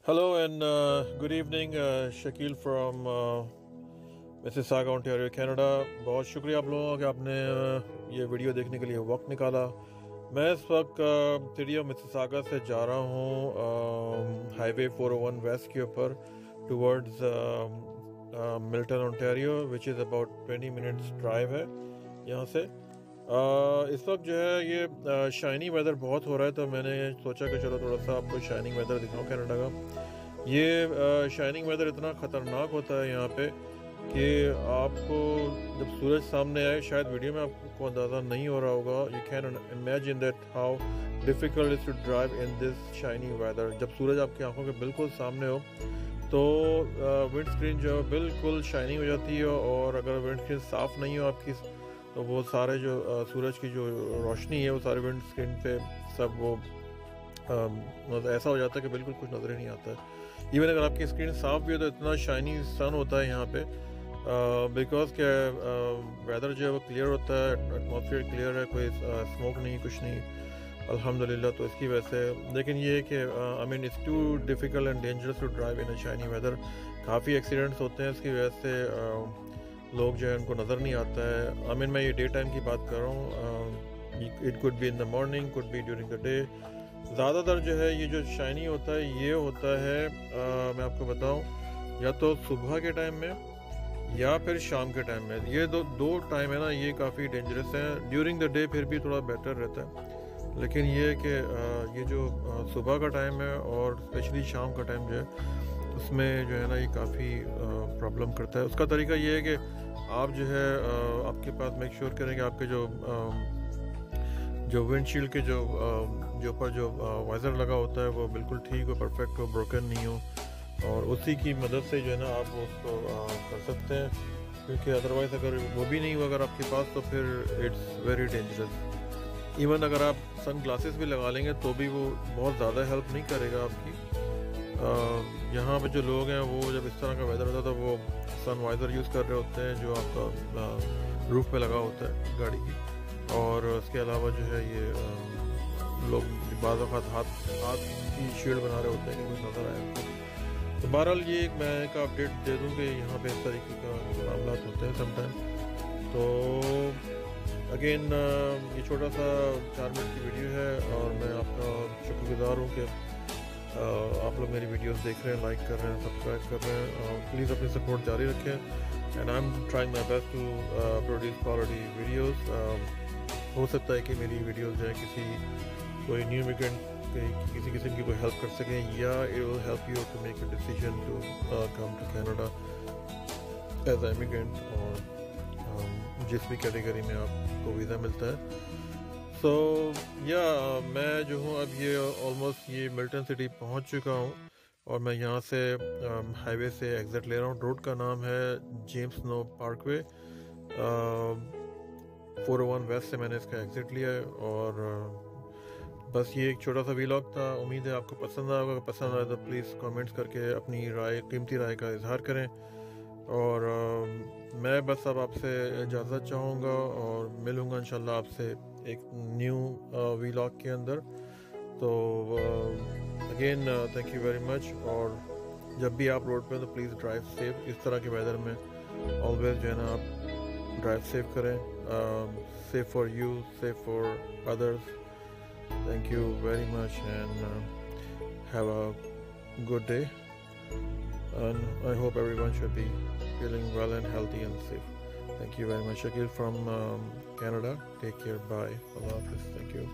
Hello and good evening, Shakeel from Mississauga, Ontario, Canada. बहुत शुक्रिया आप लोगों का कि आपने ये वीडियो देखने के लिए वक्त निकाला। मैं इस वक्त सिटी ऑफ मिसिसागा से जा रहा हूँ हाईवे 401 वेस्ट के ऊपर towards Milton Ontario, which is about 20 minutes drive है यहाँ से। इस वक्त जो है ये शाइनी वेदर बहुत हो रहा है, तो मैंने सोचा कि चलो थोड़ा सा आपको शाइनिंग वेदर दिखाऊं कनाडा का। ये शाइनिंग वेदर इतना ख़तरनाक होता है यहाँ पे कि आपको जब सूरज सामने आए, शायद वीडियो में आपको अंदाज़ा नहीं हो रहा होगा, you can imagine that how difficult is to drive in this shiny weather. जब सूरज आपकी आंखों के बिल्कुल सामने हो तो विंड स्क्रीन जो है बिल्कुल शाइनी हो जाती है, और अगर विंड स्क्रीन साफ़ नहीं हो आपकी तो वो सारे जो सूरज की जो रोशनी है वो सारे विंड स्क्रीन पे सब वो ऐसा हो जाता है कि बिल्कुल कुछ नज़र ही नहीं आता है। इवन अगर आपकी स्क्रीन साफ़ भी हो तो इतना शाइनी सन होता है यहाँ पे, बिकॉज क्या वेदर जो है वो क्लियर होता है, एटमॉस्फेयर क्लियर है, कोई स्मोक नहीं, कुछ नहीं अल्हम्दुलिल्लाह। तो इसकी वजह से, लेकिन ये है कि I mean it's too difficult and dangerous to drive in a shiny weather. काफ़ी एक्सीडेंट्स होते हैं इसकी वजह से, लोग जो है उनको नज़र नहीं आता है। आई मीन मैं ये डे टाइम की बात कर रहा हूँ, it could be in the morning, could be during the day. ज़्यादातर जो है ये जो शाइनी होता है ये होता है मैं आपको बताऊँ, या तो सुबह के टाइम में या फिर शाम के टाइम में। ये दो टाइम है ना, ये काफ़ी डेंजरस हैं। ड्यूरिंग द डे फिर भी थोड़ा बेटर रहता है, लेकिन ये है कि ये जो सुबह का टाइम है और स्पेशली शाम का टाइम जो है उसमें जो है ना ये काफ़ी प्रॉब्लम करता है। उसका तरीका ये है कि आप जो है आपके पास मेक श्योर करें कि आपके जो विंडशील्ड के जो ऊपर जो वाइजर लगा होता है वो बिल्कुल ठीक हो, परफेक्ट हो, ब्रोकन नहीं हो, और उसी की मदद से जो है ना आप उसको कर सकते हैं, क्योंकि अदरवाइज़ अगर वो भी नहीं हो अगर आपके पास तो फिर इट्स वेरी डेंजरस। इवन अगर आप सन ग्लासेस भी लगा लेंगे तो भी वो बहुत ज़्यादा हेल्प नहीं करेगा आपकी। यहाँ पे जो लोग हैं वो जब इस तरह का वेदर होता है तो वो सन वाइजर यूज़ कर रहे होते हैं जो आपका रूफ पे लगा होता है गाड़ी की, और उसके अलावा जो है ये लोग बाज़ औक़ात हाथ की शील्ड बना रहे होते हैं कि कुछ नज़र आए उनको। तो बहरहाल ये एक मैं एक अपडेट दे दूँ कि यहाँ पे इस तरीके का मामला होते हैं समटाइम। तो अगेन ये छोटा सा 4 मिनट की वीडियो है, और मैं आपका शुक्रगुज़ार हूँ कि आप लोग मेरी वीडियोस देख रहे हैं, लाइक कर रहे हैं, सब्सक्राइब कर रहे हैं। प्लीज़ अपनी सपोर्ट जारी रखें, and I am trying my best to produce quality videos. हो सकता है कि मेरी वीडियोस जो है कोई न्यू इमिग्रेंट किसी किस्म की कोई हेल्प कर सकें, या it will help you to make a decision to come to Canada as a immigrant, और जिस भी कैटेगरी में आपको वीज़ा मिलता है। सो या मैं जो हूँ अब ये ऑलमोस्ट ये मिल्टन सिटी पहुँच चुका हूँ, और मैं यहाँ से हाईवे से एग्ज़िट ले रहा हूँ। रोड का नाम है जेम्स नो पार्कवे। 401 वेस्ट से मैंने इसका एग्ज़िट लिया है, और बस ये एक छोटा सा व्लॉग था। उम्मीद है आपको पसंद आया होगा। पसंद आया तो प्लीज़ कमेंट्स करके अपनी राय, कीमती राय का इजहार करें, और मैं बस अब आपसे इजाज़त चाहूँगा और मिलूँगा इंशाल्लाह आपसे एक न्यू व्लॉग के अंदर। तो again thank you very much, और जब भी आप रोड पे तो प्लीज़ ड्राइव सेफ। इस तरह के वेदर में ऑलवेज जो है ना आप ड्राइव सेफ करें, safe for you, safe for others. Thank you very much and have a good day, and I hope everyone should be feeling well and healthy and safe. Thank you very much. Shakeel from Canada. Take care. Bye. Allah Hafiz. Thank you.